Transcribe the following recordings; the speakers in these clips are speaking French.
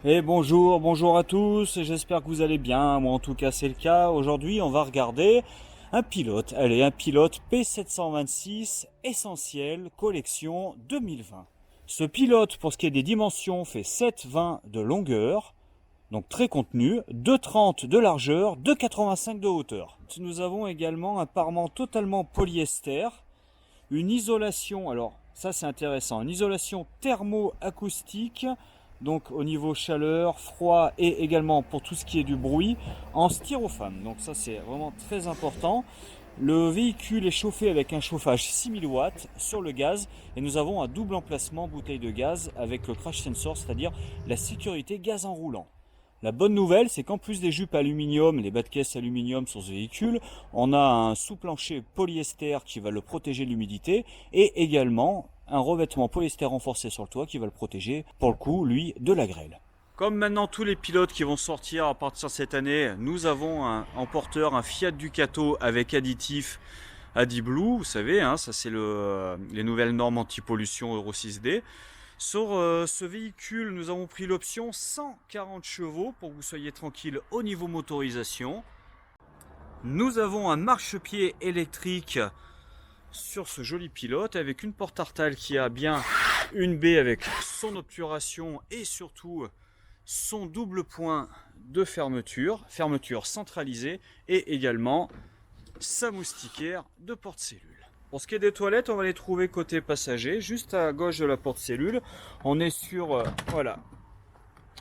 Et bonjour à tous, j'espère que vous allez bien, moi en tout cas c'est le cas. Aujourd'hui on va regarder un pilote, un pilote P726 essentiel collection 2020. Ce pilote pour ce qui est des dimensions fait 7,20 de longueur, donc très contenu, 2,30 de largeur, 2,85 de hauteur. Nous avons également un parement totalement polyester, une isolation, alors ça c'est intéressant, une isolation thermo-acoustique, donc au niveau chaleur, froid et également pour tout ce qui est du bruit, en styrofoam. Donc ça c'est vraiment très important. Le véhicule est chauffé avec un chauffage 6000 watts sur le gaz et nous avons un double emplacement bouteille de gaz avec le crash sensor, c'est-à-dire la sécurité gaz en roulant. La bonne nouvelle, c'est qu'en plus des jupes aluminium, les bas de caisse aluminium sur ce véhicule, on a un sous-plancher polyester qui va le protéger de l'humidité et également un revêtement polyester renforcé sur le toit qui va le protéger, pour le coup, lui, de la grêle. Comme maintenant tous les pilotes qui vont sortir à partir de cette année, nous avons en porteur un Fiat Ducato avec additif AdiBlue, vous savez, hein, ça c'est les nouvelles normes anti-pollution Euro 6D. Sur ce véhicule, nous avons pris l'option 140 chevaux pour que vous soyez tranquille au niveau motorisation. Nous avons un marchepied électrique sur ce joli pilote avec une porte Artal qui a bien une baie avec son obturation et surtout son double point de fermeture, fermeture centralisée et également sa moustiquaire de porte-cellule. Pour ce qui est des toilettes, on va les trouver côté passager, juste à gauche de la porte-cellule. On est sur voilà,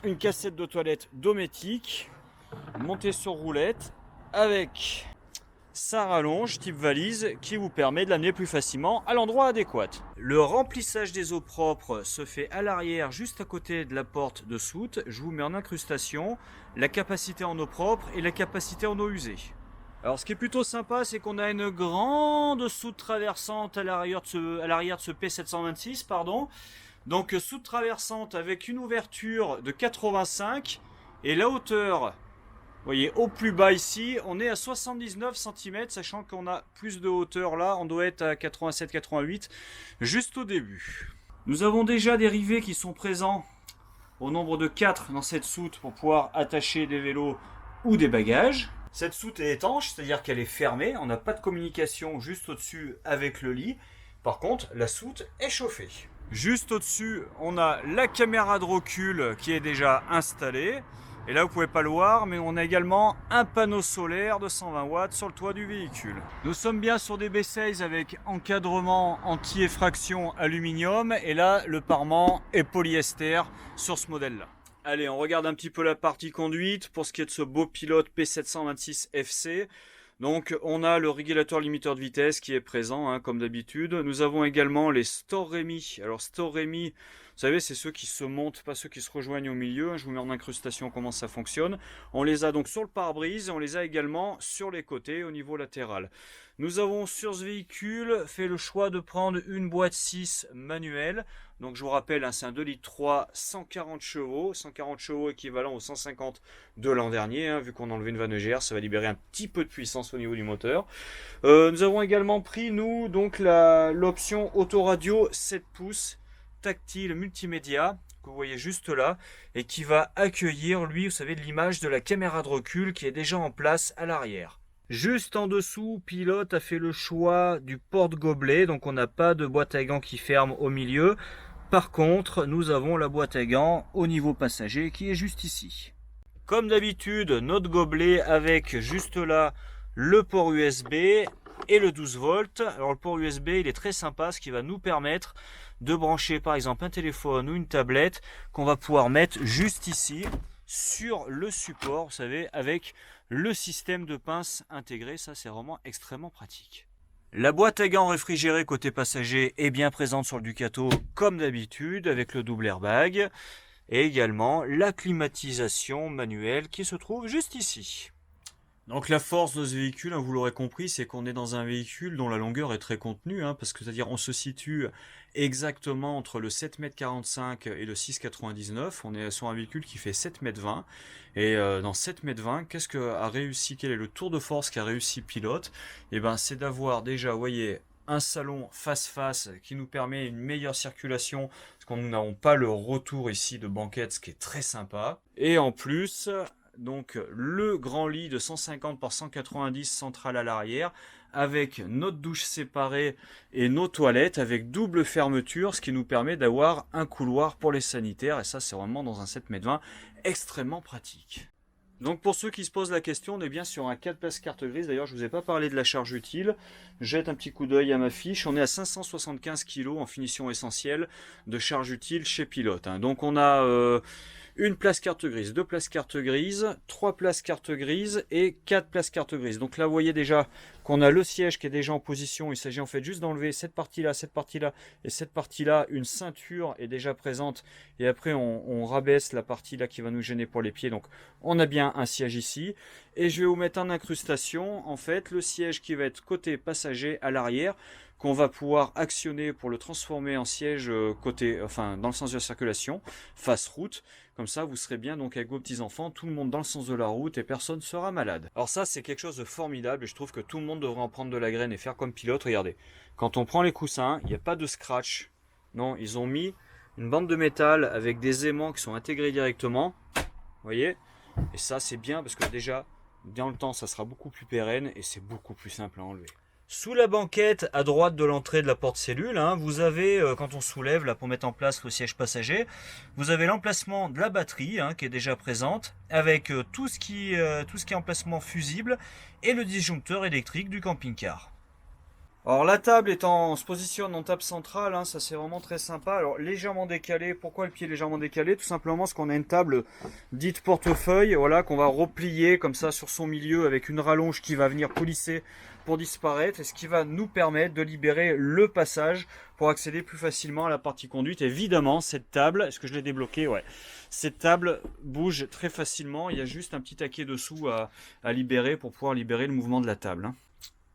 une cassette de toilette dométique, montée sur roulette, avec sa rallonge type valise qui vous permet de l'amener plus facilement à l'endroit adéquat. Le remplissage des eaux propres se fait à l'arrière, juste à côté de la porte de soute. Je vous mets en incrustation la capacité en eau propre et la capacité en eau usée. Alors ce qui est plutôt sympa, c'est qu'on a une grande soute traversante à l'arrière de ce P726, pardon. Donc soute traversante avec une ouverture de 85 et la hauteur, vous voyez, au plus bas ici, on est à 79 cm, sachant qu'on a plus de hauteur là, on doit être à 87-88 juste au début. Nous avons déjà des rivets qui sont présents au nombre de 4 dans cette soute pour pouvoir attacher des vélos ou des bagages. Cette soute est étanche, c'est-à-dire qu'elle est fermée, on n'a pas de communication juste au-dessus avec le lit. Par contre, la soute est chauffée. Juste au-dessus, on a la caméra de recul qui est déjà installée. Et là, vous ne pouvez pas le voir, mais on a également un panneau solaire de 120 watts sur le toit du véhicule. Nous sommes bien sur des B16 avec encadrement anti-effraction aluminium. Et là, le parement est polyester sur ce modèle-là. Allez, on regarde un petit peu la partie conduite pour ce qui est de ce beau pilote P726 FC. Donc on a le régulateur limiteur de vitesse qui est présent, hein, comme d'habitude. Nous avons également les Storemi. Alors Storemi, vous savez, c'est ceux qui se montent, pas ceux qui se rejoignent au milieu. Je vous mets en incrustation comment ça fonctionne. On les a donc sur le pare-brise et on les a également sur les côtés au niveau latéral. Nous avons sur ce véhicule fait le choix de prendre une boîte 6 manuelle. Donc je vous rappelle, hein, c'est un 2,3 litres, 140 chevaux. 140 chevaux équivalent aux 150 de l'an dernier. Hein, vu qu'on a enlevé une vanne EGR, ça va libérer un petit peu de puissance au niveau du moteur. Nous avons également pris, nous, donc l'option autoradio 7 pouces tactile multimédia que vous voyez juste là et qui va accueillir, lui, vous savez, l'image de la caméra de recul qui est déjà en place à l'arrière. Juste en dessous, Pilote a fait le choix du porte-gobelet, donc on n'a pas de boîte à gants qui ferme au milieu. Par contre, nous avons la boîte à gants au niveau passager qui est juste ici. Comme d'habitude, notre gobelet avec juste là le port USB et le 12 volts. Alors le port USB, il est très sympa, ce qui va nous permettre de brancher par exemple un téléphone ou une tablette qu'on va pouvoir mettre juste ici sur le support, vous savez, avec le système de pince intégré. Ça, c'est vraiment extrêmement pratique. La boîte à gants réfrigérée côté passager est bien présente sur le Ducato comme d'habitude avec le double airbag et également la climatisation manuelle qui se trouve juste ici. Donc la force de ce véhicule, hein, vous l'aurez compris, c'est qu'on est dans un véhicule dont la longueur est très contenue, hein, parce que c'est-à-dire on se situe exactement entre le 7,45 m et le 6,99 m. On est sur un véhicule qui fait 7,20 m. Et dans 7,20 m, qu'est-ce que a réussi, quel est le tour de force qu'a réussi Pilote? Et ben c'est d'avoir déjà, vous voyez, un salon face-face qui nous permet une meilleure circulation, parce qu'on nous n'avons pas le retour ici de banquette, ce qui est très sympa. Et en plus, donc le grand lit de 150 par 190 central à l'arrière, avec notre douche séparée et nos toilettes avec double fermeture, ce qui nous permet d'avoir un couloir pour les sanitaires, et ça c'est vraiment dans un 7,20 m extrêmement pratique. Donc pour ceux qui se posent la question, on est bien sur un 4 places carte grise. D'ailleurs, je ne vous ai pas parlé de la charge utile. Jette un petit coup d'œil à ma fiche. On est à 575 kg en finition essentielle de charge utile chez Pilote. Donc on a une place carte grise, deux places carte grise, trois places carte grise et quatre places carte grise. Donc là, vous voyez déjà qu'on a le siège qui est déjà en position. Il s'agit en fait juste d'enlever cette partie-là et cette partie-là. Une ceinture est déjà présente et après on rabaisse la partie là qui va nous gêner pour les pieds. Donc on a bien un siège ici. Et je vais vous mettre en incrustation en fait le siège qui va être côté passager à l'arrière, qu'on va pouvoir actionner pour le transformer en siège dans le sens de la circulation, face route. Comme ça, vous serez bien donc avec vos petits-enfants, tout le monde dans le sens de la route et personne ne sera malade. Alors ça, c'est quelque chose de formidable et je trouve que tout le monde devrait en prendre de la graine et faire comme Pilote. Regardez, quand on prend les coussins, il n'y a pas de scratch. Non, ils ont mis une bande de métal avec des aimants qui sont intégrés directement. Vous voyez? Et ça, c'est bien parce que déjà, dans le temps, ça sera beaucoup plus pérenne et c'est beaucoup plus simple à enlever. Sous la banquette, à droite de l'entrée de la porte cellule, vous avez, quand on soulève là pour mettre en place le siège passager, vous avez l'emplacement de la batterie qui est déjà présente, avec tout ce qui est emplacement fusible et le disjoncteur électrique du camping-car. Alors la table se positionne en table centrale, ça c'est vraiment très sympa. Alors légèrement décalé, pourquoi le pied légèrement décalé? Tout simplement parce qu'on a une table dite portefeuille, voilà, qu'on va replier comme ça sur son milieu avec une rallonge qui va venir coulisser pour disparaître, et ce qui va nous permettre de libérer le passage pour accéder plus facilement à la partie conduite. Évidemment, cette table, est-ce que je l'ai débloquée? Ouais. Cette table bouge très facilement, il y a juste un petit taquet dessous à libérer pour pouvoir libérer le mouvement de la table.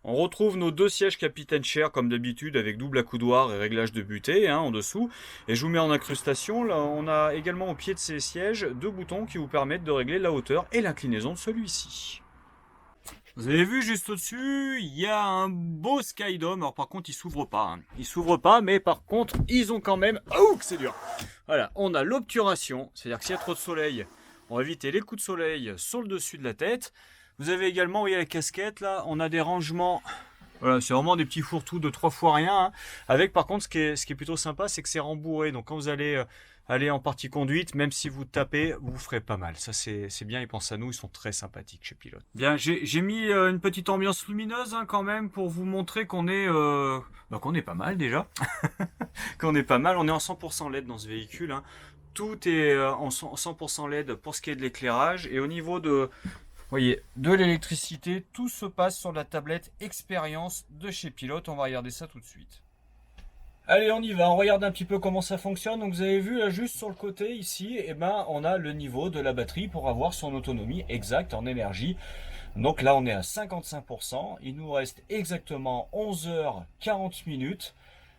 On retrouve nos deux sièges Capitaine Chair comme d'habitude avec double accoudoir et réglage de butée en dessous. Et je vous mets en incrustation, là on a également au pied de ces sièges deux boutons qui vous permettent de régler la hauteur et l'inclinaison de celui-ci. Vous avez vu juste au-dessus, il y a un beau Skydome. Alors par contre il s'ouvre pas, il s'ouvre pas, mais par contre ils ont quand même... Oh que c'est dur. Voilà, on a l'obturation, c'est-à-dire que s'il y a trop de soleil, on va éviter les coups de soleil sur le dessus de la tête. Vous avez également, vous voyez la casquette là, on a des rangements, voilà, c'est vraiment des petits fourre-tout de 3 fois rien, avec par contre ce qui est plutôt sympa, c'est que c'est rembourré, donc quand vous allez aller en partie conduite, même si vous tapez, vous ferez pas mal, ça c'est bien, ils pensent à nous, ils sont très sympathiques chez Pilote. Bien, j'ai mis une petite ambiance lumineuse quand même, pour vous montrer qu'on est, qu'on est pas mal déjà, qu'on est pas mal, on est en 100% LED dans ce véhicule, tout est en 100% LED pour ce qui est de l'éclairage, et au niveau de... Vous voyez, de l'électricité, tout se passe sur la tablette expérience de chez Pilote. On va regarder ça tout de suite. Allez, on y va, on regarde un petit peu comment ça fonctionne. Donc vous avez vu là, juste sur le côté ici, on a le niveau de la batterie pour avoir son autonomie exacte en énergie. Donc là on est à 55%, il nous reste exactement 11h40,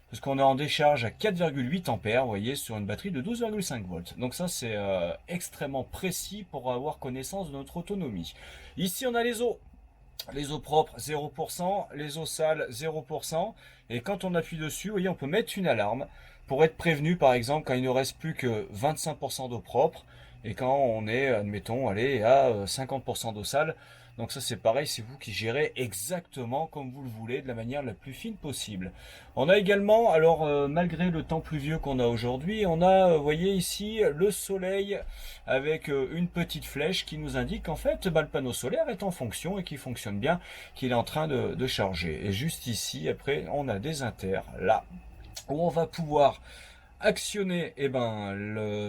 parce qu'on est en décharge à 4,8 ampères, vous voyez, sur une batterie de 12,5 volts. Donc ça, c'est extrêmement précis pour avoir connaissance de notre autonomie. Ici, on a les eaux. Les eaux propres, 0%. Les eaux sales, 0%. Et quand on appuie dessus, vous voyez, on peut mettre une alarme pour être prévenu, par exemple, quand il ne reste plus que 25% d'eau propre. Et quand on est, admettons, allez, à 50% d'eau sale. Donc ça c'est pareil, c'est vous qui gérez exactement comme vous le voulez, de la manière la plus fine possible. On a également, alors malgré le temps pluvieux qu'on a aujourd'hui, on a, vous voyez ici, le soleil avec une petite flèche qui nous indique qu'en fait, le panneau solaire est en fonction et qu'il fonctionne bien, qu'il est en train de charger. Et juste ici, après, on a des inters, là, où on va pouvoir actionner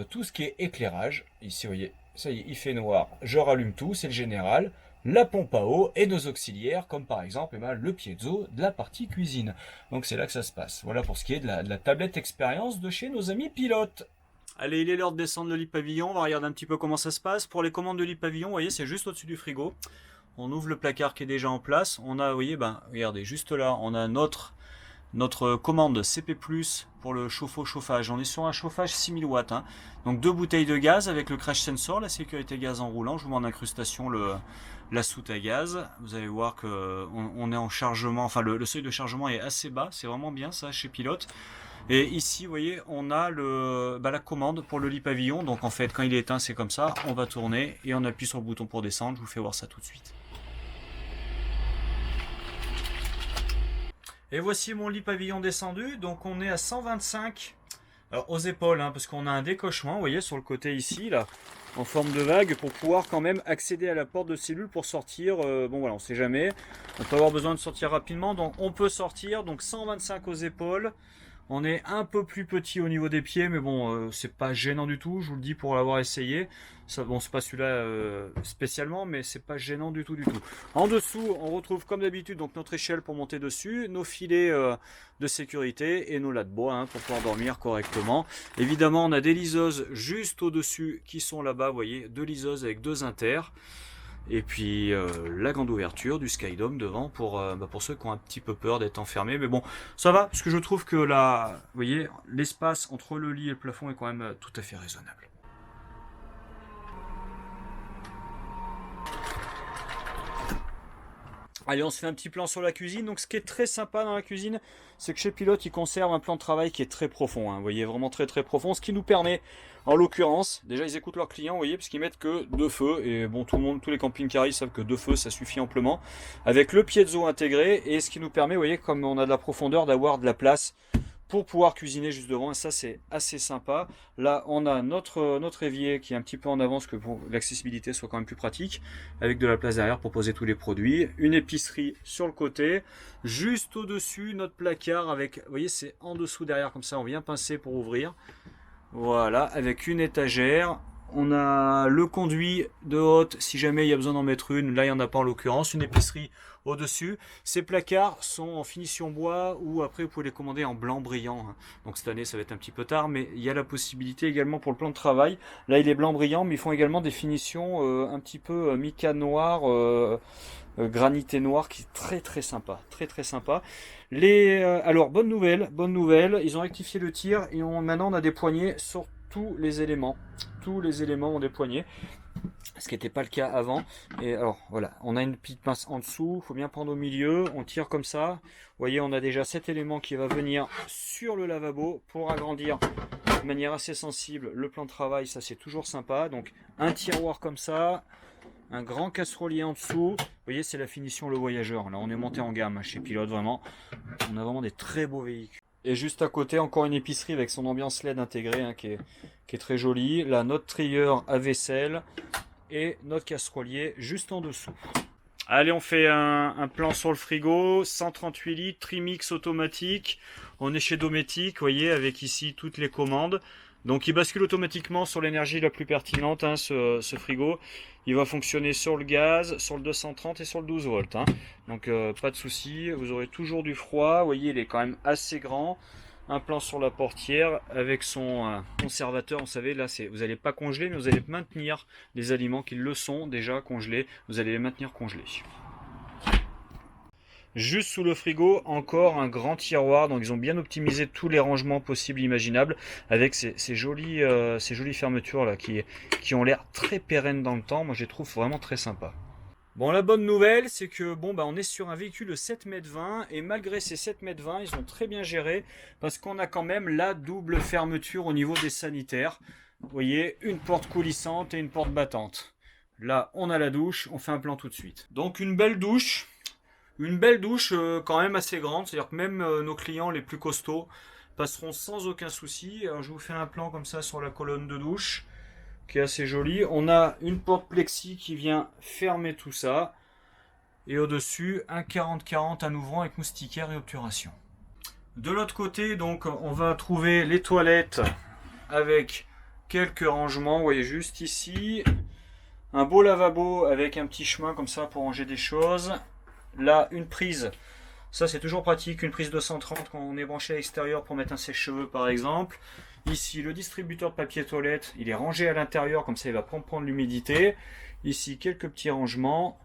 tout ce qui est éclairage. Ici, vous voyez, ça y est, il fait noir, je rallume tout, c'est le général. La pompe à eau et nos auxiliaires, comme par exemple le piezo de la partie cuisine. Donc c'est là que ça se passe. Voilà pour ce qui est de la tablette expérience de chez nos amis Pilote. Allez, il est l'heure de descendre le lit pavillon. On va regarder un petit peu comment ça se passe. Pour les commandes de lit pavillon, vous voyez, c'est juste au-dessus du frigo. On ouvre le placard qui est déjà en place. On a, vous voyez, regardez, juste là, on a notre notre commande CP+, pour le chauffe-eau-chauffage. On est sur un chauffage 6000 watts. Hein. Donc 2 bouteilles de gaz avec le crash sensor, la sécurité gaz en roulant. Je vous mets en incrustation la soute à gaz. Vous allez voir que on est en chargement, enfin le seuil de chargement est assez bas. C'est vraiment bien ça chez Pilote. Et ici, vous voyez, on a la commande pour le lit pavillon. Donc en fait, quand il est éteint, c'est comme ça. On va tourner et on appuie sur le bouton pour descendre. Je vous fais voir ça tout de suite. Et voici mon lit pavillon descendu. Donc on est à 125 alors, aux épaules, hein, parce qu'on a un décochement, vous voyez, sur le côté ici, là, en forme de vague, pour pouvoir quand même accéder à la porte de cellule pour sortir. Bon voilà, on sait jamais. On peut avoir besoin de sortir rapidement, donc on peut sortir. Donc 125 aux épaules. On est un peu plus petit au niveau des pieds, mais bon, c'est pas gênant du tout, je vous le dis pour l'avoir essayé. Ça, bon, c'est pas celui-là spécialement, mais c'est pas gênant du tout, du tout. En dessous, on retrouve comme d'habitude donc notre échelle pour monter dessus, nos filets de sécurité et nos lattes de bois hein, pour pouvoir dormir correctement. Évidemment, on a des liseuses juste au-dessus qui sont là-bas, vous voyez, 2 liseuses avec 2 inters. Et puis la grande ouverture du Skydome devant pour ceux qui ont un petit peu peur d'être enfermés. Mais bon, ça va, parce que je trouve que là, vous voyez, l'espace entre le lit et le plafond est quand même tout à fait raisonnable. Allez, on se fait un petit plan sur la cuisine. Donc, ce qui est très sympa dans la cuisine, c'est que chez Pilote, ils conservent un plan de travail qui est très profond. Hein, vous voyez, vraiment très très profond. Ce qui nous permet, en l'occurrence, déjà, ils écoutent leurs clients, vous voyez, parce qu'ils mettent que 2 feux. Et bon, tout le monde, tous les camping-cars savent que 2 feux, ça suffit amplement. Avec le piezo intégré, et ce qui nous permet, vous voyez, comme on a de la profondeur, d'avoir de la place pour pouvoir cuisiner juste devant, et ça c'est assez sympa. Là on a notre évier qui est un petit peu en avance que pour l'accessibilité soit quand même plus pratique, avec de la place derrière pour poser tous les produits, une épicerie sur le côté, juste au dessus notre placard avec, vous voyez c'est en dessous derrière comme ça, on vient pincer pour ouvrir, voilà, avec une étagère. On a le conduit de haute, si jamais il y a besoin d'en mettre une, là il n'y en a pas en l'occurrence, une épicerie au-dessus. Ces placards sont en finition bois ou après vous pouvez les commander en blanc brillant. Donc cette année ça va être un petit peu tard, mais il y a la possibilité également pour le plan de travail. Là il est blanc brillant, mais ils font également des finitions un petit peu mica noir, granité noir, qui est très très sympa, très très sympa. Alors bonne nouvelle, ils ont rectifié le tir et maintenant on a des poignées sur tous les éléments ont des poignées, ce qui n'était pas le cas avant. Et alors voilà, on a une petite pince en dessous, il faut bien prendre au milieu, on tire comme ça, vous voyez on a déjà cet élément qui va venir sur le lavabo pour agrandir de manière assez sensible le plan de travail, ça c'est toujours sympa. Donc un tiroir comme ça, un grand casserolier en dessous, vous voyez c'est la finition le voyageur, là on est monté en gamme chez Pilote, vraiment on a vraiment des très beaux véhicules. Et juste à côté, encore une épicerie avec son ambiance LED intégrée hein, qui est très jolie. Là, notre trieur à vaisselle et notre casserolier juste en dessous. Allez, on fait un plan sur le frigo. 138 litres, trimix automatique. On est chez Dometic, vous voyez, avec ici toutes les commandes. Donc il bascule automatiquement sur l'énergie la plus pertinente, hein, ce frigo. Il va fonctionner sur le gaz, sur le 230 et sur le 12 volts. Hein. Donc pas de souci, vous aurez toujours du froid. Vous voyez, il est quand même assez grand. Un plan sur la portière avec son conservateur. Vous savez, là, vous n'allez pas congeler, mais vous allez maintenir les aliments qui le sont déjà congelés. Vous allez les maintenir congelés. Juste sous le frigo, encore un grand tiroir. Donc ils ont bien optimisé tous les rangements possibles imaginables avec ces jolies fermetures là qui ont l'air très pérennes dans le temps. Moi je les trouve vraiment très sympas. Bon, la bonne nouvelle, c'est que on est sur un véhicule de 7,20 m et malgré ces 7,20 m, ils ont très bien géré parce qu'on a quand même la double fermeture au niveau des sanitaires. Vous voyez, une porte coulissante et une porte battante. Là, on a la douche, on fait un plan tout de suite. Donc une belle douche. Une belle douche quand même assez grande, c'est-à-dire que même nos clients les plus costauds passeront sans aucun souci. Alors je vous fais un plan comme ça sur la colonne de douche, qui est assez jolie. On a une porte plexi qui vient fermer tout ça. Et au-dessus, un 40-40 un ouvrant avec moustiquaire et obturation. De l'autre côté, donc, on va trouver les toilettes avec quelques rangements. Vous voyez juste ici. Un beau lavabo avec un petit chemin comme ça pour ranger des choses. Là, une prise, ça c'est toujours pratique, une prise 230 quand on est branché à l'extérieur pour mettre un sèche-cheveux par exemple. Ici, le distributeur de papier toilette, il est rangé à l'intérieur, comme ça il va pas prendre l'humidité. Ici, quelques petits rangements.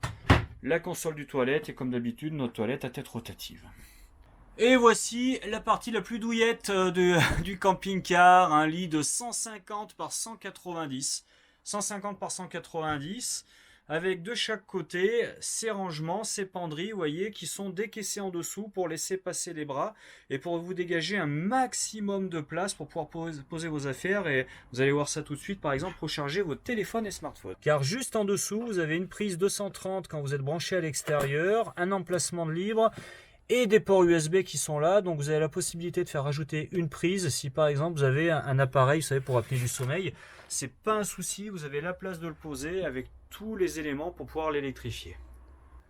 La console du toilette et comme d'habitude, notre toilette à tête rotative. Et voici la partie la plus douillette du camping-car, un lit de 150 par 190, 150 par 190, avec de chaque côté ces rangements, ces penderies, vous voyez, qui sont décaissés en dessous pour laisser passer les bras et pour vous dégager un maximum de place pour pouvoir poser vos affaires. Et vous allez voir ça tout de suite, par exemple, recharger vos téléphones et smartphones. Car juste en dessous, vous avez une prise 230 quand vous êtes branché à l'extérieur, un emplacement de libre et des ports USB qui sont là, donc vous avez la possibilité de faire rajouter une prise si par exemple vous avez un appareil, vous savez, pour appeler du sommeil. C'est pas un souci, vous avez la place de le poser avec tous les éléments pour pouvoir l'électrifier.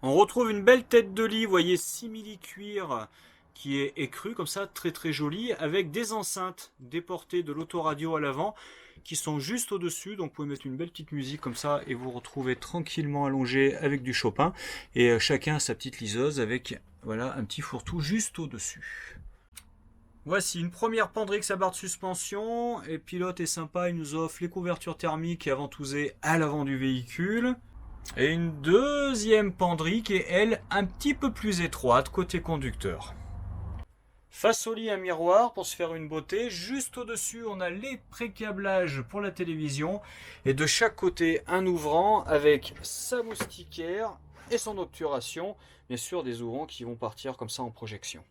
On retrouve une belle tête de lit, vous voyez, simili-cuir qui est écru comme ça, très très joli, avec des enceintes déportées de l'autoradio à l'avant qui sont juste au-dessus, donc vous pouvez mettre une belle petite musique comme ça et vous retrouvez tranquillement allongé avec du Chopin, et chacun a sa petite liseuse avec, voilà, un petit fourre-tout juste au-dessus. Voici une première Pendrix à barre de suspension, et Pilote est sympa, il nous offre les couvertures thermiques et ventousées à l'avant du véhicule. Et une deuxième penderie qui est, elle, un petit peu plus étroite côté conducteur. Face au lit, un miroir pour se faire une beauté. Juste au-dessus, on a les pré-câblages pour la télévision. Et de chaque côté, un ouvrant avec sa moustiquaire et son obturation. Bien sûr, des ouvrants qui vont partir comme ça en projection.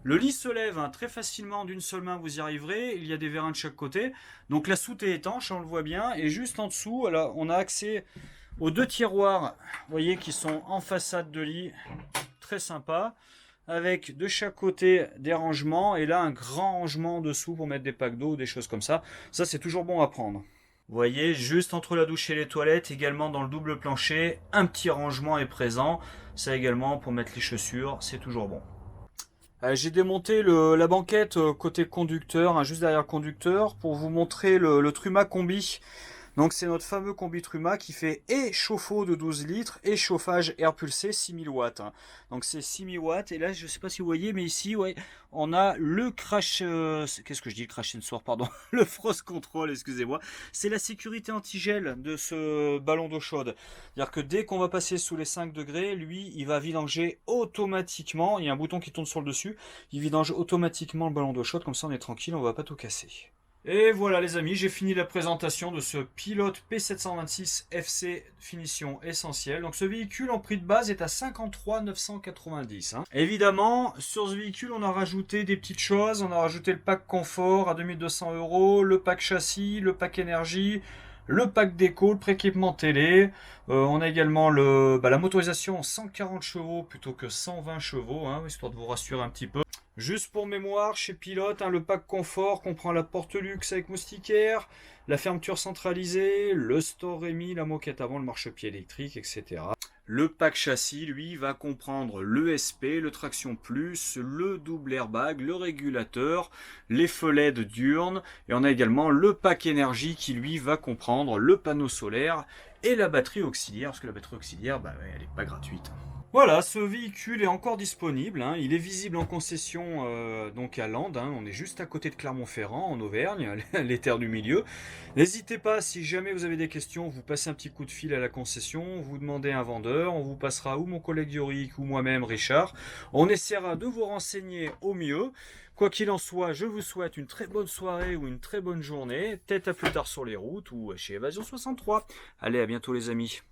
Le lit se lève très facilement d'une seule main, vous y arriverez. Il y a des vérins de chaque côté. Donc la soute est étanche, on le voit bien. Et juste en dessous, là, on a accès aux deux tiroirs, vous voyez, qui sont en façade de lit. Très sympa. Avec de chaque côté des rangements. Et là, un grand rangement dessous pour mettre des packs d'eau ou des choses comme ça. Ça, c'est toujours bon à prendre. Vous voyez, juste entre la douche et les toilettes, également dans le double plancher, un petit rangement est présent. Ça également, pour mettre les chaussures, c'est toujours bon. J'ai démonté la banquette côté conducteur, juste derrière le conducteur, pour vous montrer le Truma Combi. Donc c'est notre fameux combi Truma qui fait et chauffe-eau de 12 litres et chauffage air pulsé 6000 watts. Donc c'est 6000 watts, et là je sais pas si vous voyez, mais ici ouais, on a le crash, qu'est-ce que je dis, le crash sensor, pardon, le frost control, excusez-moi. C'est la sécurité anti-gel de ce ballon d'eau chaude. C'est-à-dire que dès qu'on va passer sous les 5 degrés, lui il va vidanger automatiquement, il y a un bouton qui tourne sur le dessus, il vidange automatiquement le ballon d'eau chaude, comme ça on est tranquille, on va pas tout casser. Et voilà les amis, j'ai fini la présentation de ce Pilote P726 FC finition essentielle. Donc ce véhicule en prix de base est à 53 990. Évidemment, sur ce véhicule, on a rajouté des petites choses. On a rajouté le pack confort à 2200 €, le pack châssis, le pack énergie, le pack déco, le pré-équipement télé. On a également la motorisation en 140 chevaux plutôt que 120 chevaux, histoire de vous rassurer un petit peu. Juste pour mémoire, chez Pilote, le pack confort comprend la porte luxe avec moustiquaire, la fermeture centralisée, le store Rémi, la moquette avant, le marchepied électrique, etc. Le pack châssis, lui, va comprendre l'ESP, le traction plus, le double airbag, le régulateur, les feux LED diurnes, et on a également le pack énergie qui, lui, va comprendre le panneau solaire et la batterie auxiliaire, parce que la batterie auxiliaire, elle n'est pas gratuite. Voilà, ce véhicule est encore disponible, il est visible en concession donc à Landes, on est juste à côté de Clermont-Ferrand en Auvergne, les terres du milieu. N'hésitez pas, si jamais vous avez des questions, vous passez un petit coup de fil à la concession, vous demandez un vendeur, on vous passera ou mon collègue Yorick ou moi-même Richard. On essaiera de vous renseigner au mieux. Quoi qu'il en soit, je vous souhaite une très bonne soirée ou une très bonne journée, peut-être à plus tard sur les routes ou chez Évasion 63. Allez, à bientôt les amis.